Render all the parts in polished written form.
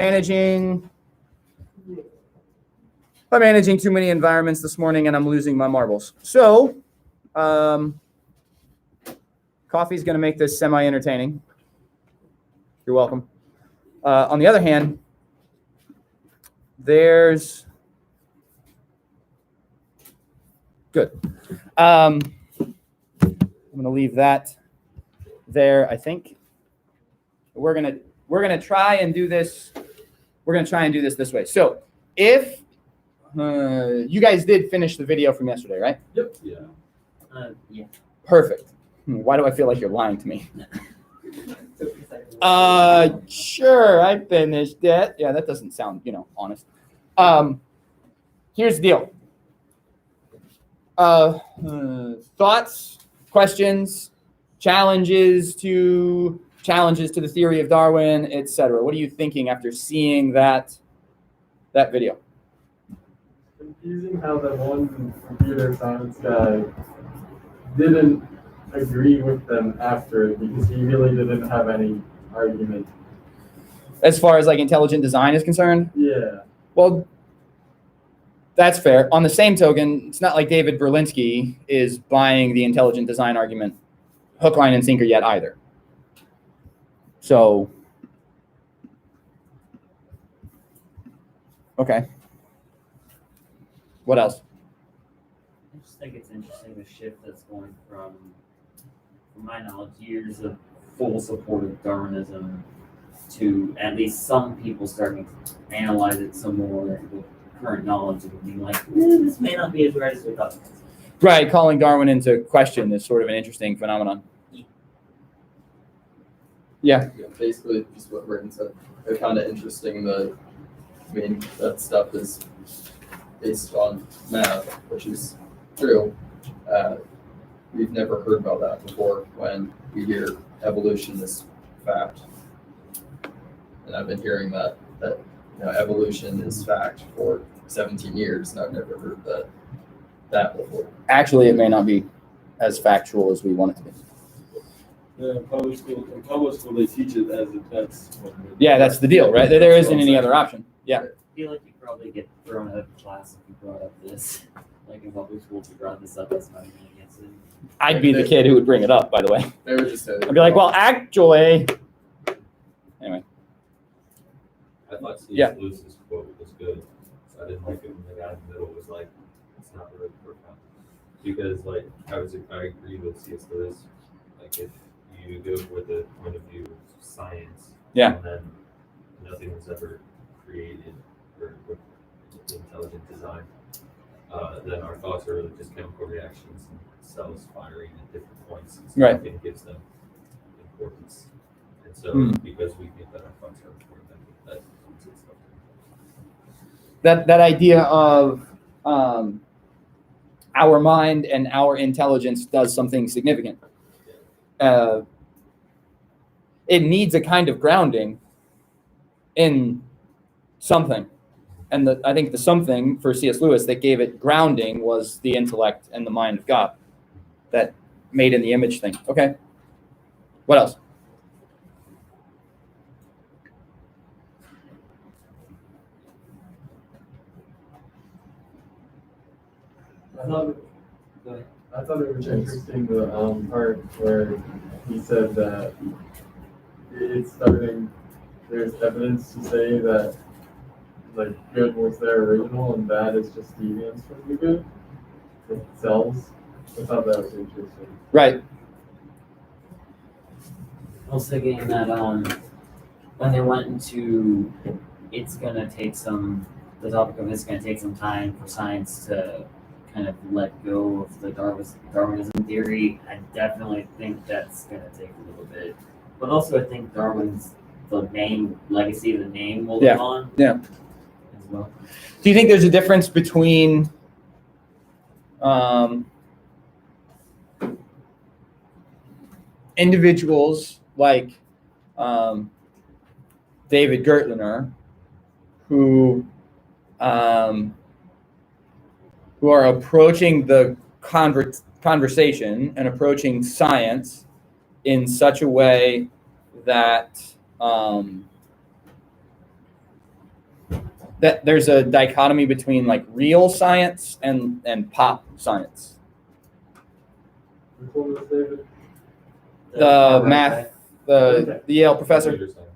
I'm managing too many environments this morning and I'm losing my marbles. So, coffee's going to make this semi-entertaining. You're welcome. On the other hand, there's good. I'm going to leave that there. I think we're gonna try and do this. We're gonna try and do this way. So if you guys did finish the video from yesterday, right? Yep. Yeah. Yeah. Perfect. Why do I feel like you're lying to me? Sure, I finished it. Yeah, that doesn't sound, honest. Here's the deal. Thoughts, questions, challenges to the theory of Darwin, etc. What are you thinking after seeing that video? Confusing how that one computer science guy didn't agree with them after, because he really didn't have any argument. As far as like intelligent design is concerned? Yeah. Well, that's fair. On the same token, it's not like David Berlinski is buying the intelligent design argument hook, line, and sinker yet either. So, okay. What else? I just think it's interesting the shift that's going from my knowledge, years of full support of Darwinism to at least some people starting to analyze it some more with current knowledge and being like, this may not be as right as we thought it was. Right, calling Darwin into question is sort of an interesting phenomenon. Yeah. Basically, just what Britton said. It's kind of interesting that, that stuff is based on math, which is true. We've never heard about that before when we hear evolution is fact. And I've been hearing that evolution is fact for 17 years, and I've never heard that before. Actually, it may not be as factual as we want it to be. Yeah, in public school, they teach it as if that's. Yeah, that's the deal, right? There isn't any other option. Yeah. I feel like you probably get thrown out of class if you brought up this. Like in public school, if you brought this up, that's not even against it. I'd be the kid who would bring it up, by the way. They were just I'd be like, well, actually. Anyway. I thought C.S. Yeah. Lewis's quote was good. So I didn't like it when the guy in the middle was like, it's not really profound. Because I agree with C.S. Lewis. Like if you go with the point of view of science, yeah, and then nothing was ever created or with intelligent design, then our thoughts are really just chemical reactions and cells firing at different points. And so right. Nothing gives them importance. And so because we think that our thoughts are important, that comes in stuff. That idea of our mind and our intelligence does something significant. It needs a kind of grounding in something. And I think the something for C.S. Lewis that gave it grounding was the intellect and the mind of God, that made in the image thing. Okay. What else? I thought it was interesting the part where he said that it's starting. There's evidence to say that like good was their original and bad is just deviance from the good. With cells. I thought that was interesting. Right. I was thinking that when they went into the topic of it's gonna take some time for science to kind of let go of the Darwinism theory, I definitely think that's gonna take a little bit. But also I think the main legacy of the name will live on. Yeah. As well. Do you think there's a difference between individuals like David Gertler, who are approaching the conversation and approaching science in such a way that that there's a dichotomy between like real science and pop science. Which one was David? The math, the Yale professor. Computer science.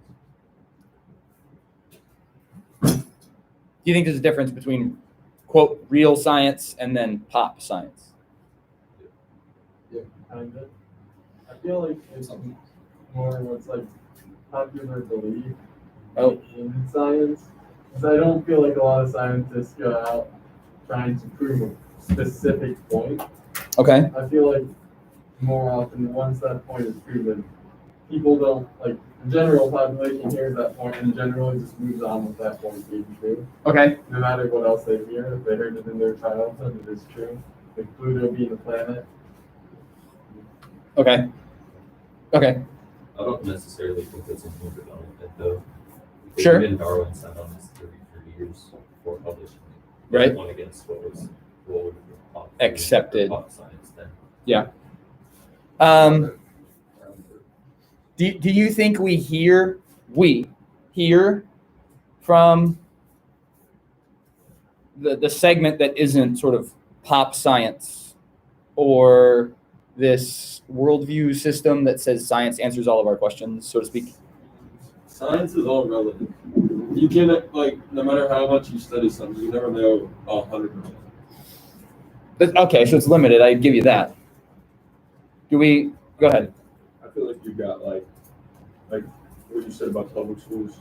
Do you think there's a difference between quote real science and then pop science? Kind of. I feel like it's more what's like popular belief in science. Because I don't feel like a lot of scientists go out trying to prove a specific point. Okay. I feel like more often, once that point is proven, people don't, like, the general population hears that point and generally just moves on with that point being true. Okay. No matter what else they hear, if they heard it in their childhood, it is true. Like Pluto being a planet. Okay. Okay. I don't necessarily think that's in new development though. Because Sure. Even Darwin sat on this theory for years before publishing it. Right. One against what would be pop Accepted. pop science then. Do you think we hear from the segment that isn't sort of pop science or this worldview system that says science answers all of our questions, so to speak? Science is all relative. You can, like, no matter how much you study something, you never know 100%. Okay, so it's limited. I give you that. Go ahead. I feel like you got like what you said about public schools,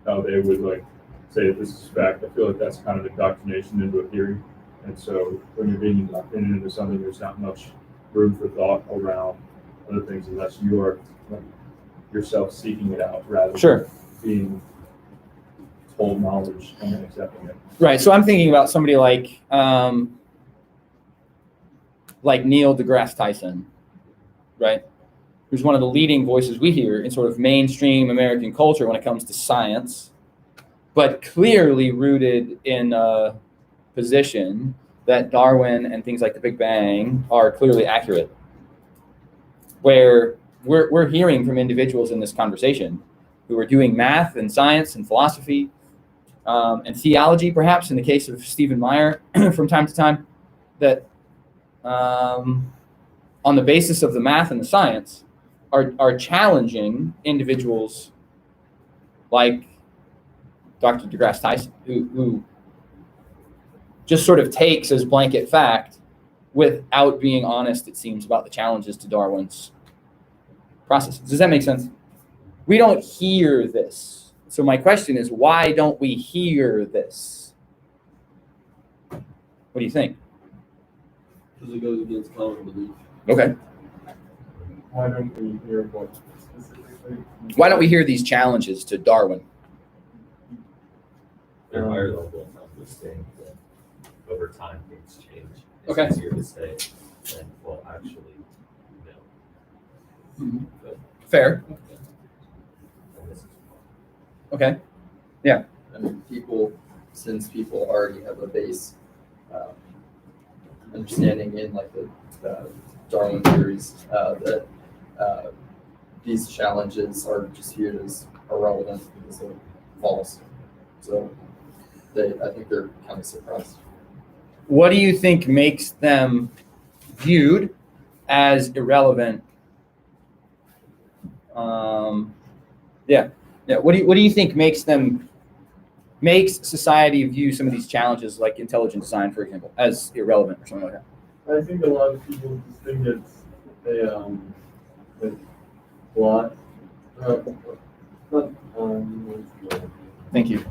how they would like say this is fact. I feel like that's kind of indoctrination into a theory, and so when you're being indoctrinated into something, there's not much room for thought around other things unless you are like, yourself seeking it out rather Sure. than being told knowledge and then accepting it. Right. So I'm thinking about somebody like Neil deGrasse Tyson, right? Who's one of the leading voices we hear in sort of mainstream American culture when it comes to science, but clearly rooted in a position that Darwin and things like the Big Bang are clearly accurate. Where we're hearing from individuals in this conversation who are doing math and science and philosophy and theology, perhaps in the case of Stephen Meyer from time to time, that on the basis of the math and the science are challenging individuals like Dr. deGrasse Tyson, who just sort of takes as blanket fact without being honest, it seems, about the challenges to Darwin's processes. Does that make sense? We don't hear this. So my question is, why don't we hear this? What do you think? Because it goes against common belief. Okay. Why don't we hear what specifically? Why don't we hear these challenges to Darwin? They're higher level of understanding that over time things change. It's Okay. easier to say than well actually no. But Fair. and this is Okay. I mean, since people already have a base understanding in like the Darwin theories that these challenges are just viewed as irrelevant because they're false. So I think they're kind of surprised. What do you think makes them viewed as irrelevant? What do you think makes society view some of these challenges, like intelligent design, for example, as irrelevant or something like that? I think a lot of people just think it's a like plot. Thank you.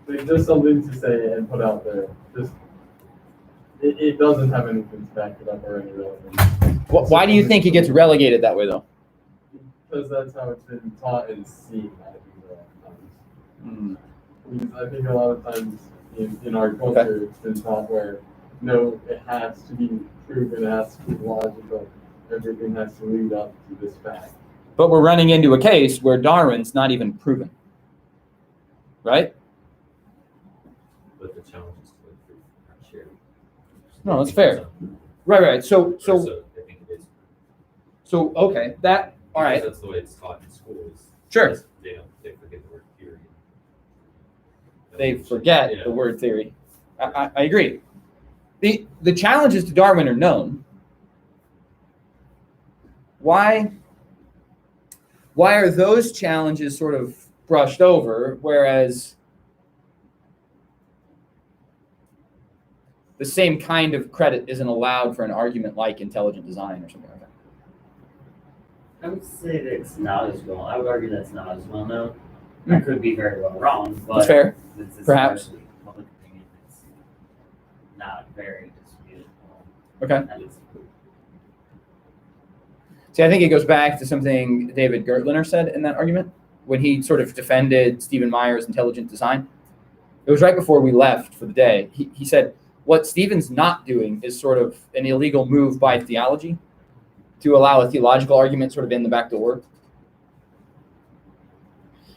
Like just something to say and put out there. Just it doesn't have anything to back it up or any relevance. Why do you think it gets relegated that way, though? Because that's how it's been taught and seen. I think a lot of times. Because I think a lot of times in our culture it's been taught where no, it has to be proven, it has to be logical, everything has to lead up to this fact. But we're running into a case where Darwin's not even proven, right? but the challenges to like proof are shared. No, that's fair. Right. So I think it is. So okay, that all right. Because that's the way it's taught in schools. Sure. They forget the word theory. they forget Yeah. the word theory. I agree. The challenges to Darwin are known. Why are those challenges sort of brushed over, whereas the same kind of credit isn't allowed for an argument like intelligent design or something like that? I would say that it's not as well. I would argue that it's not as well known. I could be very well wrong, but That's fair. It's Perhaps. largely public opinion. It's not very disputable. Okay. At least. See, I think it goes back to something David Gertliner said in that argument when he sort of defended Stephen Meyer's intelligent design. It was right before we left for the day. He said, what Stephen's not doing is sort of an illegal move by theology to allow a theological argument sort of in the back door.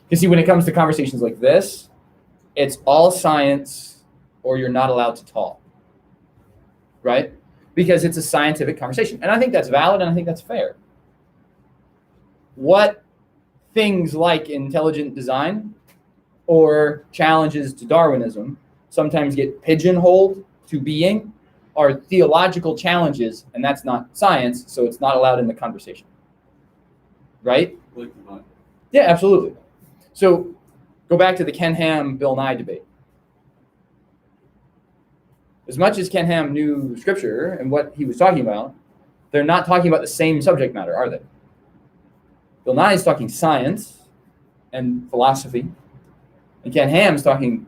Because see, when it comes to conversations like this, it's all science or you're not allowed to talk, right? Because it's a scientific conversation. And I think that's valid and I think that's fair. What things like intelligent design or challenges to Darwinism sometimes get pigeonholed to being are theological challenges, and that's not science, so it's not allowed in the conversation. Right? Like the Bible. Yeah, absolutely. So go back to the Ken Ham, Bill Nye debate. As much as Ken Ham knew scripture and what he was talking about, they're not talking about the same subject matter, are they? Bill Nye is talking science and philosophy, and Ken Ham's talking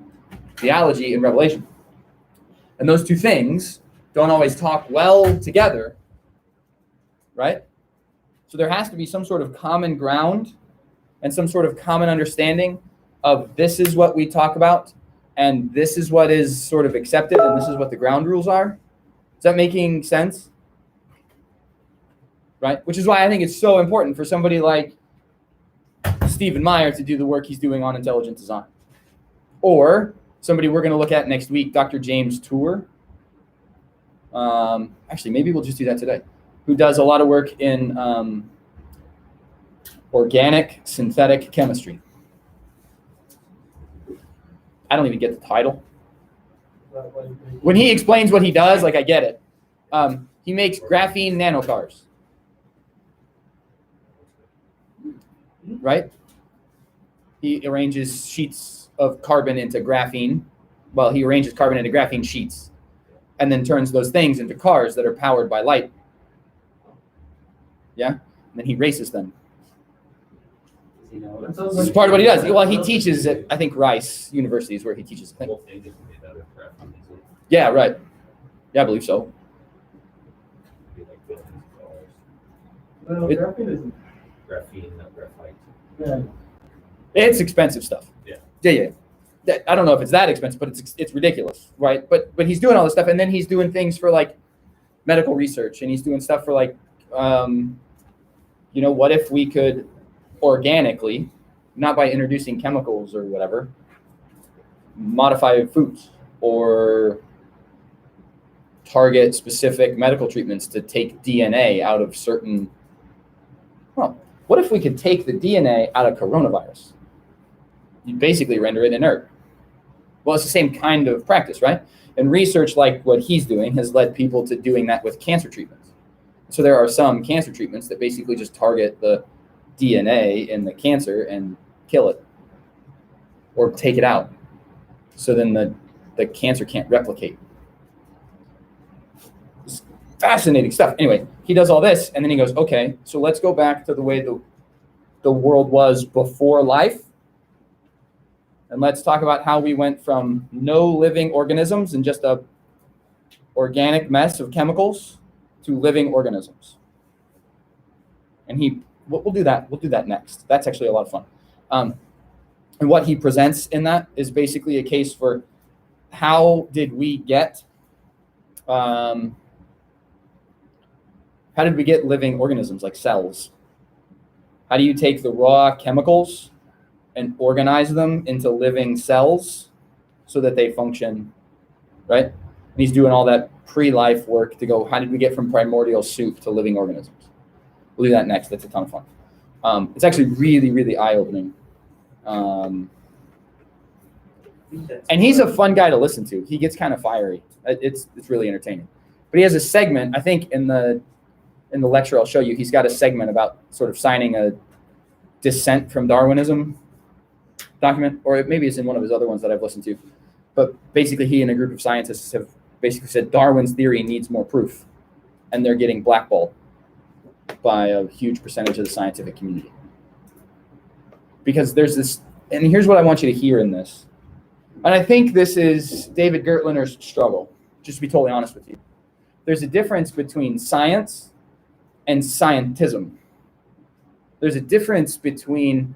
theology and revelation. And those two things don't always talk well together, right? So there has to be some sort of common ground and some sort of common understanding of this is what we talk about, and this is what is sort of accepted, and this is what the ground rules are. Is that making sense? Right? Which is why I think it's so important for somebody like Stephen Meyer to do the work he's doing on intelligent design. Or somebody we're going to look at next week, Dr. James Tour. Actually, maybe we'll just do that today. Who does a lot of work in organic synthetic chemistry. I don't even get the title. When he explains what he does, like I get it. He makes graphene nanocars. Right? He arranges sheets of carbon into graphene. Well, he arranges carbon into graphene sheets and then turns those things into cars that are powered by light. Yeah? And then he races them. You know, This is part of what he does. Well, he teaches at, I think, Rice University is where he teaches. The whole thing is made out of graphene, isn't it? Yeah, right. Yeah, I believe so. It'd be like billions of dollars. No, It- graphene isn't. Graphene, not graphite. Yeah. It's expensive stuff. Yeah. Yeah. I don't know if it's that expensive, but it's ridiculous, right? But he's doing all this stuff, and then he's doing things for like medical research, and he's doing stuff for like, what if we could organically, not by introducing chemicals or whatever, modify foods or target specific medical treatments to take DNA out of certain. Well, what if we could take the DNA out of coronavirus? You basically render it inert. Well, it's the same kind of practice, right? And research like what he's doing has led people to doing that with cancer treatments. So there are some cancer treatments that basically just target the DNA in the cancer and kill it or take it out. So then the cancer can't replicate. It's fascinating stuff. Anyway, he does all this and then he goes, okay, so let's go back to the way the world was before life. And let's talk about how we went from no living organisms and just a organic mess of chemicals to living organisms. And we'll do that. We'll do that next. That's actually a lot of fun. And what he presents in that is basically a case for how did we get living organisms like cells? How do you take the raw chemicals and organize them into living cells so that they function, right? And he's doing all that pre-life work to go, how did we get from primordial soup to living organisms? We'll do that next. That's a ton of fun. It's actually really, really eye-opening. And he's a fun guy to listen to. He gets kind of fiery. It's really entertaining. But he has a segment, I think in the lecture I'll show you, he's got a segment about sort of signing a dissent from Darwinism document, or maybe it's in one of his other ones that I've listened to. But basically he and a group of scientists have basically said Darwin's theory needs more proof, and they're getting blackballed by a huge percentage of the scientific community. Because there's this, and here's what I want you to hear in this. And I think this is David Gertliner's struggle, just to be totally honest with you. There's a difference between science and scientism. There's a difference between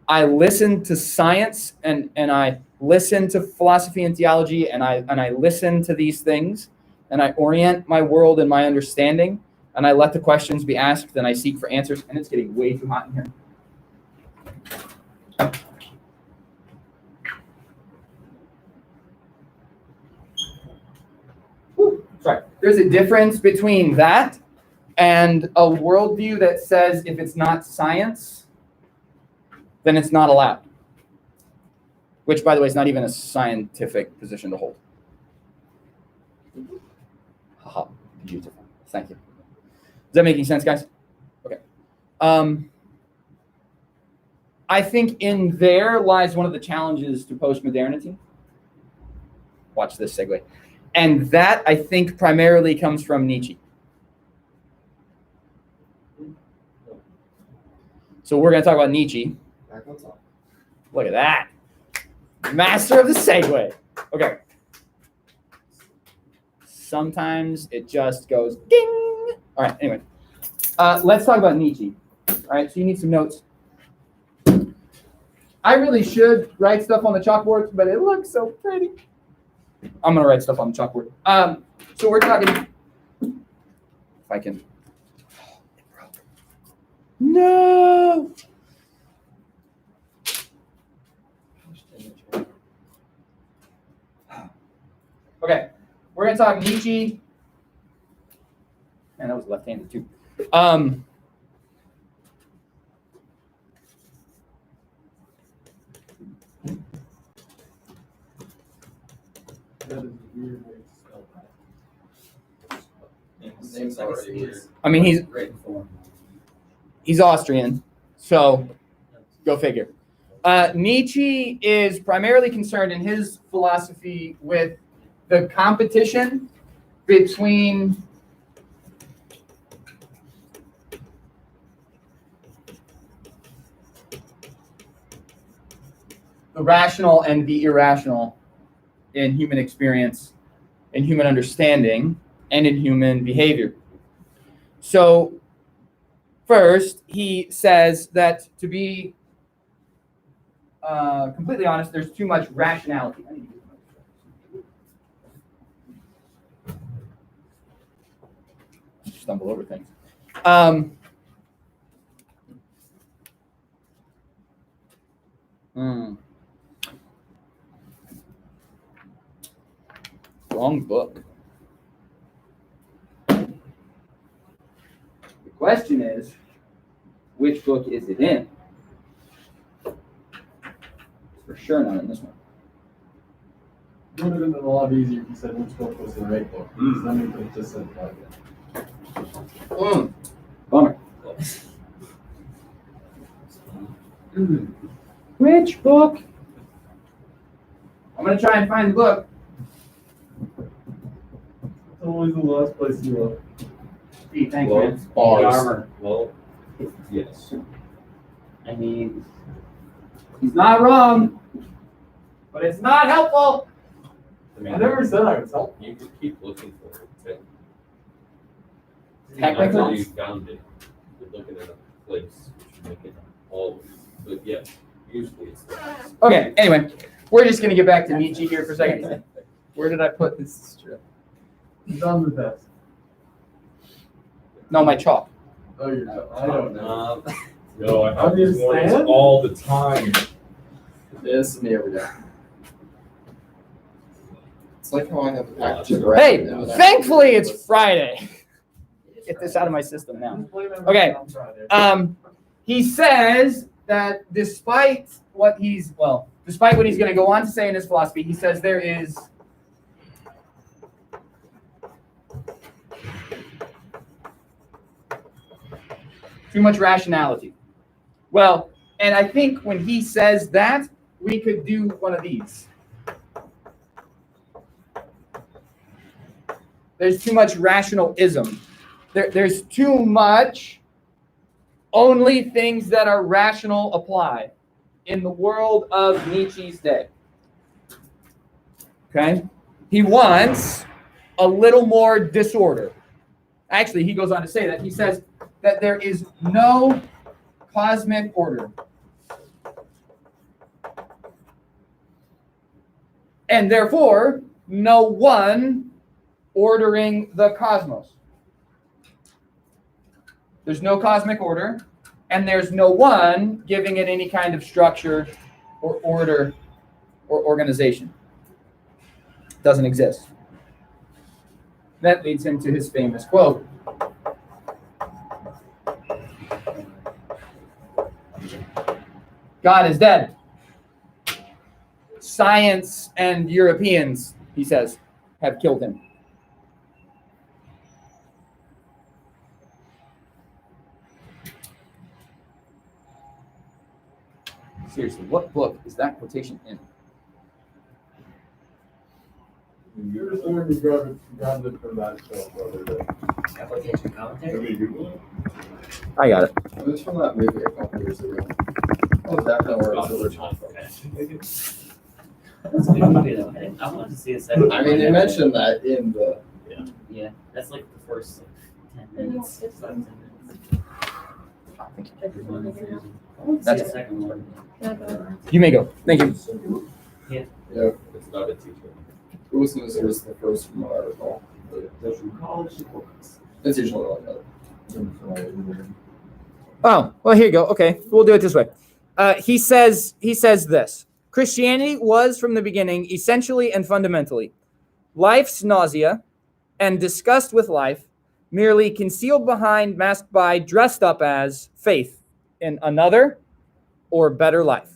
I listen to science and I listen to philosophy and theology and I listen to these things and I orient my world and my understanding and I let the questions be asked and I seek for answers. And it's getting way too hot in here. Sorry. There's a difference between that and a worldview that says if it's not science, then it's not allowed. Which, by the way, is not even a scientific position to hold. Haha, beautiful. Thank you. Is that making sense, guys? Okay. I think in there lies one of the challenges to postmodernity. Watch this segue. And that, I think, primarily comes from Nietzsche. So we're going to talk about Nietzsche. Look at that. Master of the segue. Okay. Sometimes it just goes ding. All right, anyway. Let's talk about Nietzsche. All right, so you need some notes. I really should write stuff on the chalkboard, but it looks so pretty. I'm going to write stuff on the chalkboard. So we're talking, if I can. No. Okay, we're going to talk Nietzsche. Man, that was left-handed too. That is weird way to spell that. His name's already weird. I mean, he's Austrian, so go figure. Nietzsche is primarily concerned in his philosophy with the competition between the rational and the irrational in human experience, in human understanding, and in human behavior. So first, he says that to be completely honest, there's too much rationality. Stumble over things. Wrong book. The question is, which book is it in? For sure not in this one. It would have been a lot easier if you said which book was the right book. Because then we could have just said that. Bummer. Which book? I'm going to try and find the book. It's always the last place you look. Gee, thanks, Well, man. The armor. Well, yes. I mean, He's not wrong, but it's not helpful. I mean, I never said I was helpful. you could keep looking for it. Okay? Technically. Until you found it, you're looking at a place which you make it always. But yeah, usually it's there. Okay, anyway, we're just going to get back to Nietzsche here for a second. Where did I put this strip? It's on the desk. No, my chalk. Oh, you're I don't know. Yo, I On have your these mornings stand? all the time. This is me every day. It's like how I have a package of Hey, bread now. thankfully it's Friday. Get this out of my system now. Just blame everything Okay. on Friday. He says that despite what he's, well, despite what he's going to go on to say in his philosophy, he says there is too much rationality. Well, and I think when he says that, we could do one of these. There's too much rationalism. There's too much only things that are rational apply in the world of Nietzsche's day. Okay? He wants a little more disorder. Actually, he goes on to say that. He says that there is no cosmic order. And therefore, no one ordering the cosmos. There's no cosmic order, and there's no one giving it any kind of structure or order or organization. It doesn't exist. That leads him to his famous quote. God is dead. Science and Europeans, he says, have killed him. Seriously, what book is that quotation in? You're just learning to grab it from that show, brother. Application commentary? I got it. It was from that movie a couple years ago. Oh, that no, where it's original. That's a good movie though. I wanted to see a second. I mean, they mentioned that in the. Yeah, that's like the first 10 minutes. 5, 10 minutes. I want to see That's a second one. You may go. Thank you. Yeah, It's not a teacher. Wilson's was the first from what I recall. Those from college books. It's usually like that. Oh, well, here you go. Okay, we'll do it this way. He says this. Christianity was from the beginning, essentially and fundamentally, life's nausea and disgust with life, merely concealed behind, masked by, dressed up as faith in another or better life.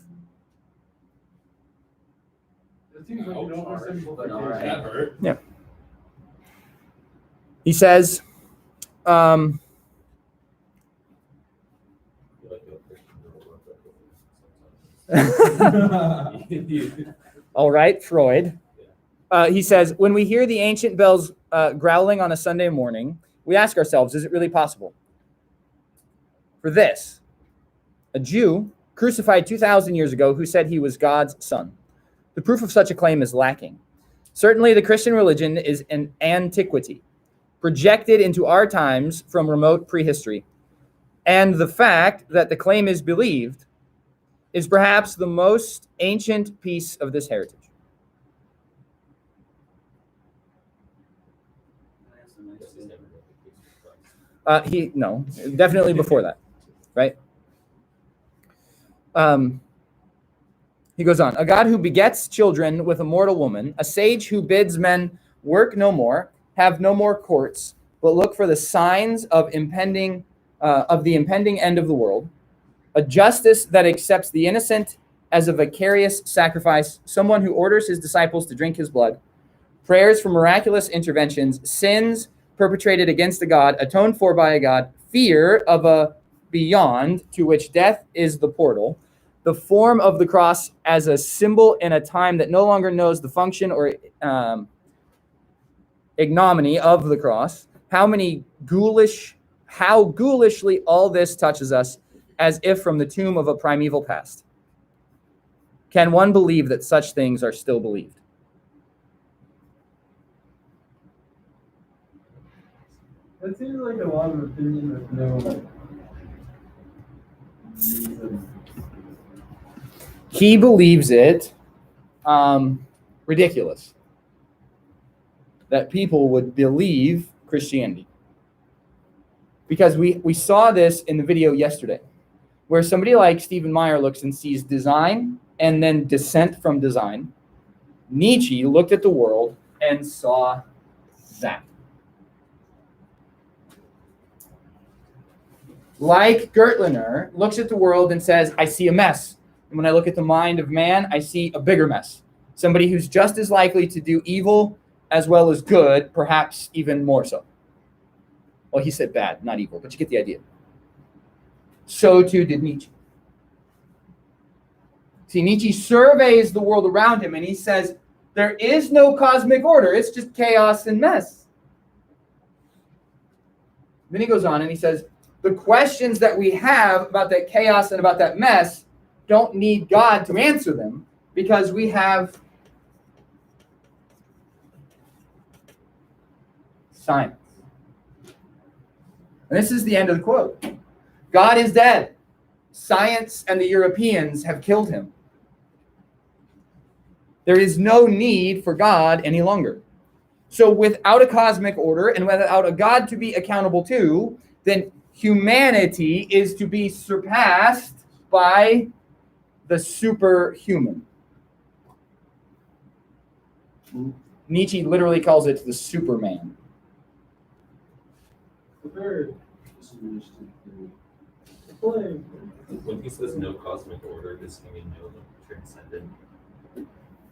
It seems like an oversimplification. Ever. Yeah. He says, all right, Freud. He says, when we hear the ancient bells growling on a Sunday morning, we ask ourselves, is it really possible? For this, a Jew crucified 2,000 years ago who said he was God's son. The proof of such a claim is lacking. Certainly, the Christian religion is an antiquity, projected into our times from remote prehistory. And the fact that the claim is believed is perhaps the most ancient piece of this heritage. No, definitely before that, right? He goes on, a God who begets children with a mortal woman, a sage who bids men work no more, have no more courts, but look for the signs of the impending end of the world, a justice that accepts the innocent as a vicarious sacrifice, someone who orders his disciples to drink his blood, prayers for miraculous interventions, sins perpetrated against a God, atoned for by a God, fear of a beyond to which death is the portal, the form of the cross as a symbol in a time that no longer knows the function or ignominy of the cross, how ghoulishly all this touches us as if from the tomb of a primeval past. Can one believe that such things are still believed? That seems like a lot of opinion with no reason. He believes it ridiculous that people would believe Christianity. Because we saw this in the video yesterday, where somebody like Stephen Meyer looks and sees design and then dissent from design. Nietzsche looked at the world and saw that. Like Gertlener looks at the world and says, I see a mess. And when I look at the mind of man, I see a bigger mess. Somebody who's just as likely to do evil as well as good, perhaps even more so. Well, he said bad, not evil, but you get the idea. So too did Nietzsche. See, Nietzsche surveys the world around him and he says, there is no cosmic order. It's just chaos and mess. Then he goes on and he says, the questions that we have about that chaos and about that mess don't need God to answer them because we have science. And this is the end of the quote. God is dead. Science and the Europeans have killed him. There is no need for God any longer. So without a cosmic order and without a God to be accountable to, then humanity is to be surpassed by the superhuman. Nietzsche literally calls it the Superman. When he says no cosmic order, does he mean no transcendent?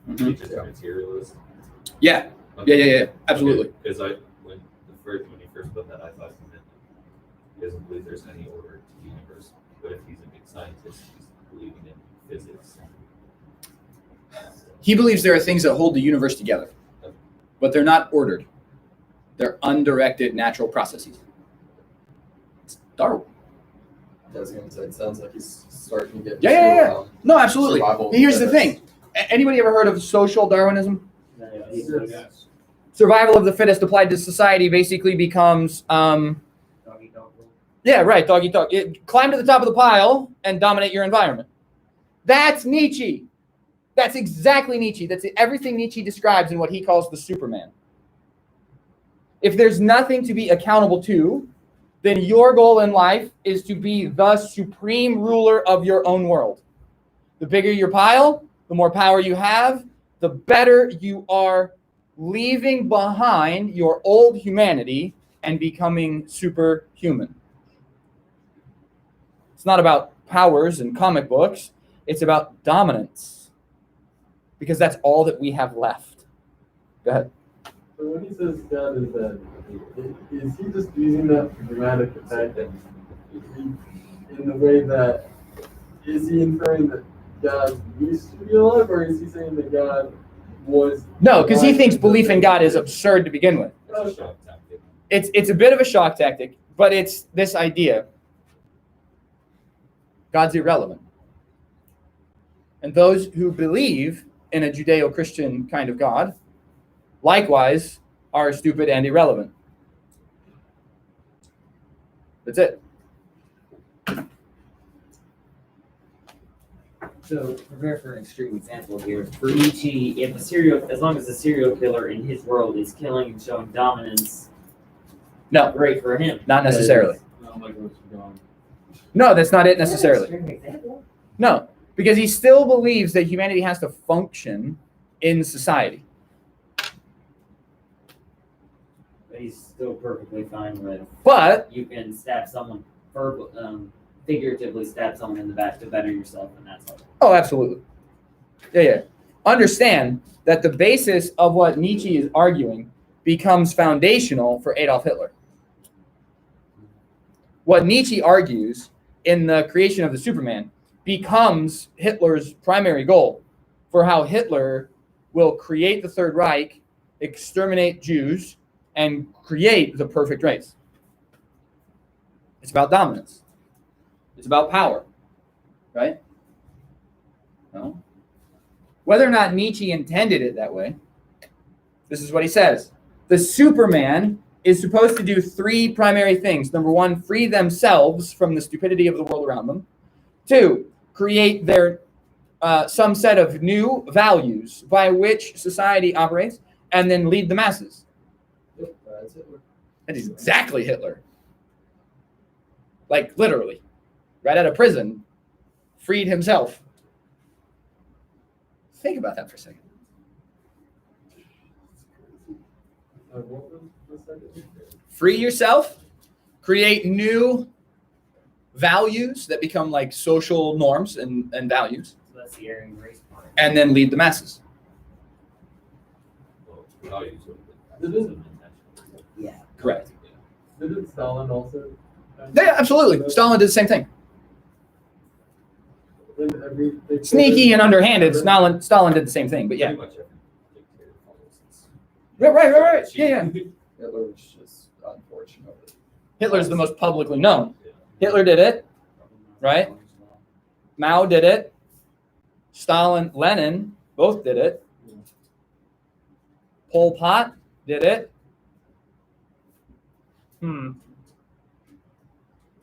Mhm. Just materialist? Yeah, absolutely. Because when he first put that, I thought he meant he doesn't believe there's any order to the universe. But if he's a big scientist, he's believing in physics. He believes there are things that hold the universe together, but they're not ordered. They're undirected natural processes. It's Darwin. I was gonna say, it sounds like he's starting to get Yeah. No, absolutely. survival Here's the of the thing. Anybody ever heard of social Darwinism? Yes. Survival of the fittest applied to society basically becomes, Doggy dog rule. yeah, right, doggy dog. Climb to the top of the pile and dominate your environment. That's Nietzsche. That's exactly Nietzsche. That's everything Nietzsche describes in what he calls the Superman. If there's nothing to be accountable to, then your goal in life is to be the supreme ruler of your own world. The bigger your pile, the more power you have, the better you are leaving behind your old humanity and becoming superhuman. It's not about powers and comic books. It's about dominance. Because that's all that we have left. Go ahead. So when he says God is dead, is he just using that for dramatic effect? In the way that, is he inferring that God used to be alive, or is he saying that God was? No, because he thinks belief in God is absurd to begin with. It's a shock tactic. It's a bit of a shock tactic, but it's this idea. God's irrelevant. And those who believe in a Judeo-Christian kind of God, likewise, are stupid and irrelevant. That's it. So, prepare for an extreme example here. For Nietzsche, as long as the serial killer in his world is killing and showing dominance, No, great for him. not necessarily. Not like what's gone. No, that's not it necessarily. Extreme example. No, because he still believes that humanity has to function in society. But he's still perfectly fine with But you can stab someone, figuratively stab someone in the back to better yourself, and that's all. oh, absolutely. Yeah. Understand that the basis of what Nietzsche is arguing becomes foundational for Adolf Hitler. What Nietzsche argues in the creation of the Superman becomes Hitler's primary goal for how Hitler will create the Third Reich, exterminate Jews, and create the perfect race. It's about dominance. It's about power, right? No. Whether or not Nietzsche intended it that way, this is what he says. The Superman is supposed to do three primary things. Number one, free themselves from the stupidity of the world around them. Two, create their some set of new values by which society operates, and then lead the masses. Yep, that's Hitler. That is exactly Hitler. Like literally, right out of prison, freed himself. Think about that for a second. What was the second? Free yourself, create new values that become like social norms and values, That's the Aryan race part. and then lead the masses. Well, values of Did the it- Yeah. Correct. Didn't Stalin also? Yeah, absolutely. Stalin did the same thing. Sneaky and underhanded. Stalin did the same thing, but yeah. Pretty much every dictator follows this. Right. Yeah. Hitler was just unfortunate. Hitler's the most publicly known. Hitler did it. Right? Mao did it. Stalin, Lenin both did it. Pol Pot did it.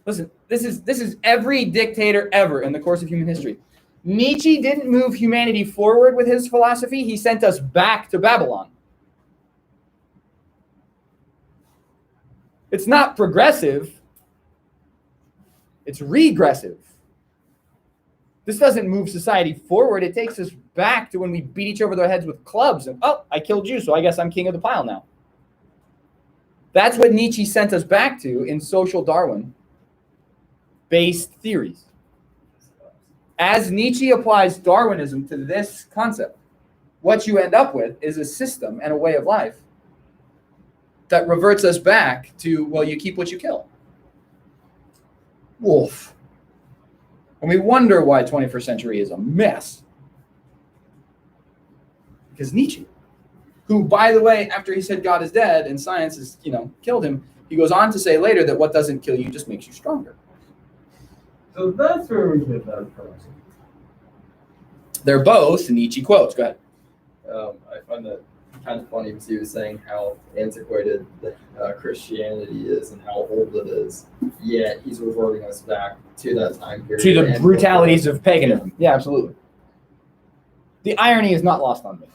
Listen, this is every dictator ever in the course of human history. Nietzsche didn't move humanity forward with his philosophy. He sent us back to Babylon. It's not progressive. It's regressive. This doesn't move society forward. It takes us back to when we beat each other over the heads with clubs and, oh, I killed you, so I guess I'm king of the pile now. That's what Nietzsche sent us back to in social Darwin-based theories. As Nietzsche applies Darwinism to this concept, what you end up with is a system and a way of life that reverts us back to, well, you keep what you kill. Wolf. And we wonder why 21st century is a mess. Because Nietzsche, who, by the way, after he said God is dead and science has, killed him, he goes on to say later that what doesn't kill you just makes you stronger. So that's where we get that from. They're both Nietzsche quotes. Go ahead. I find that kind of funny because he was saying how antiquated Christianity is and how old it is. Yet he's reverting us back to that time period. To the and brutalities of paganism. Yeah, absolutely. The irony is not lost on me.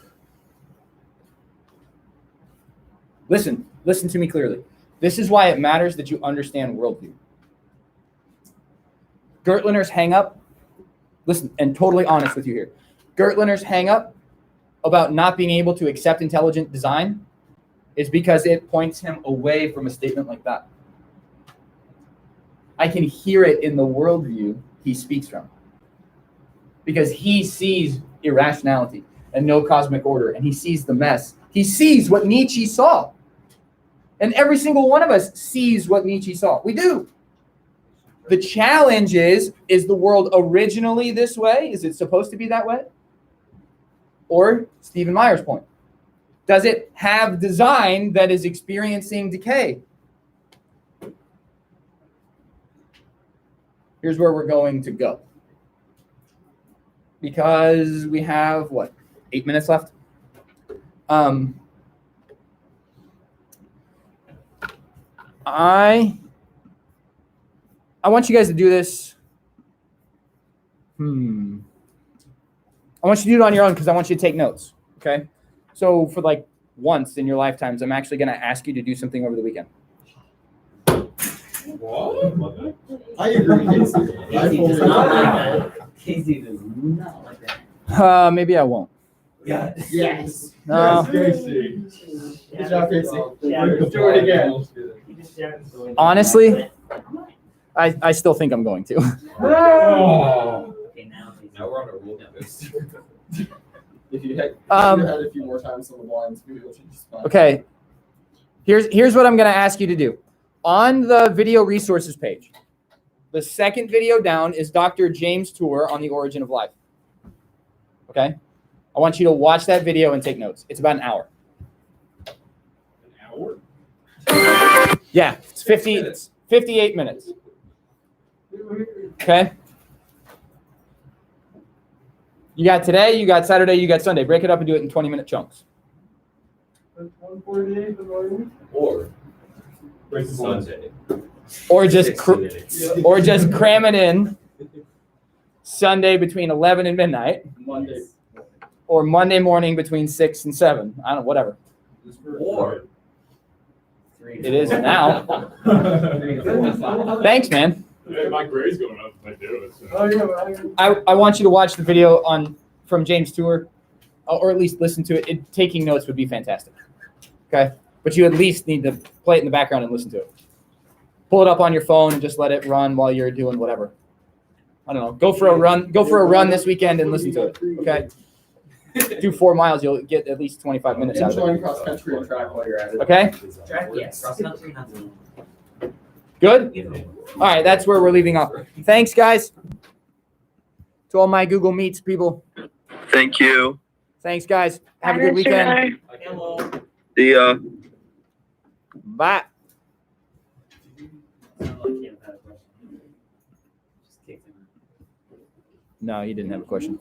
Listen to me clearly. This is why it matters that you understand worldview. Gertliner's hang up, listen, and totally honest with you here. Gertliner's hang up about not being able to accept intelligent design is because it points him away from a statement like that. I can hear it in the worldview he speaks from. Because he sees irrationality and no cosmic order, and he sees the mess. He sees what Nietzsche saw. And every single one of us sees what Nietzsche saw. We do. The challenge is the world originally this way? Is it supposed to be that way? Or Stephen Meyer's point, does it have design that is experiencing decay? Here's where we're going to go. Because we have, 8 minutes left? I want you guys to do this. I want you to do it on your own because I want you to take notes, okay? So for once in your lifetimes, I'm actually going to ask you to do something over the weekend. What? I agree, Casey. Casey does not like that. Casey does not like that. Maybe I won't. Yeah. Yes. No. Casey. Good job, Casey. Let's do it again. Honestly, I still think I'm going to. Oh. Okay, now Casey. Now we're on a roll coaster. If you had a few more times on the blinds, maybe we'll change the spot. Okay. Here's what I'm going to ask you to do. On the video resources page, the second video down is Dr. James' tour on the origin of life. Okay? I want you to watch that video and take notes. It's about an hour. An hour? Yeah, it's 58 minutes. Okay? You got today, you got Saturday, you got Sunday. Break it up and do it in 20-minute chunks. 148 in the morning. Or Break the blinds. Sunday. Or just 60 minutes. or just cram it in Sunday between 11 and midnight, Monday. or Monday morning between 6 and 7. I don't know, whatever. Or It is now. 3 to 4 o'clock. Thanks, man. Hey, my grade's going up if I do it. So. Oh, yeah. I want you to watch the video from James' tour, or at least listen to it. Taking notes would be fantastic. Okay? But you at least need to play it in the background and listen to it. Pull it up on your phone and just let it run while you're doing whatever. I don't know. Go for a run. Go for a run this weekend and listen to it. Okay. Do 4 miles. You'll get at least 25 minutes out of Join it. cross country and track while you're at it. Okay. Track, yes. Cross country, not Good. either. All right. That's where we're leaving off. Thanks, guys. To all my Google Meets people. Thank you. Thanks, guys. Have a good weekend. Hello. See ya. Bye. Sounded like Kim had a question. Just kicked him. No, you didn't have a question.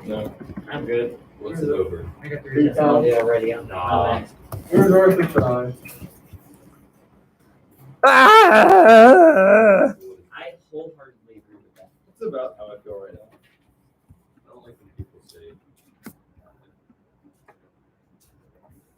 No. I'm good. What's it over? I got 3 tests all day already. I'm Nah. It was worth a try. Ah! I wholeheartedly agree with that. That's about how I feel right now.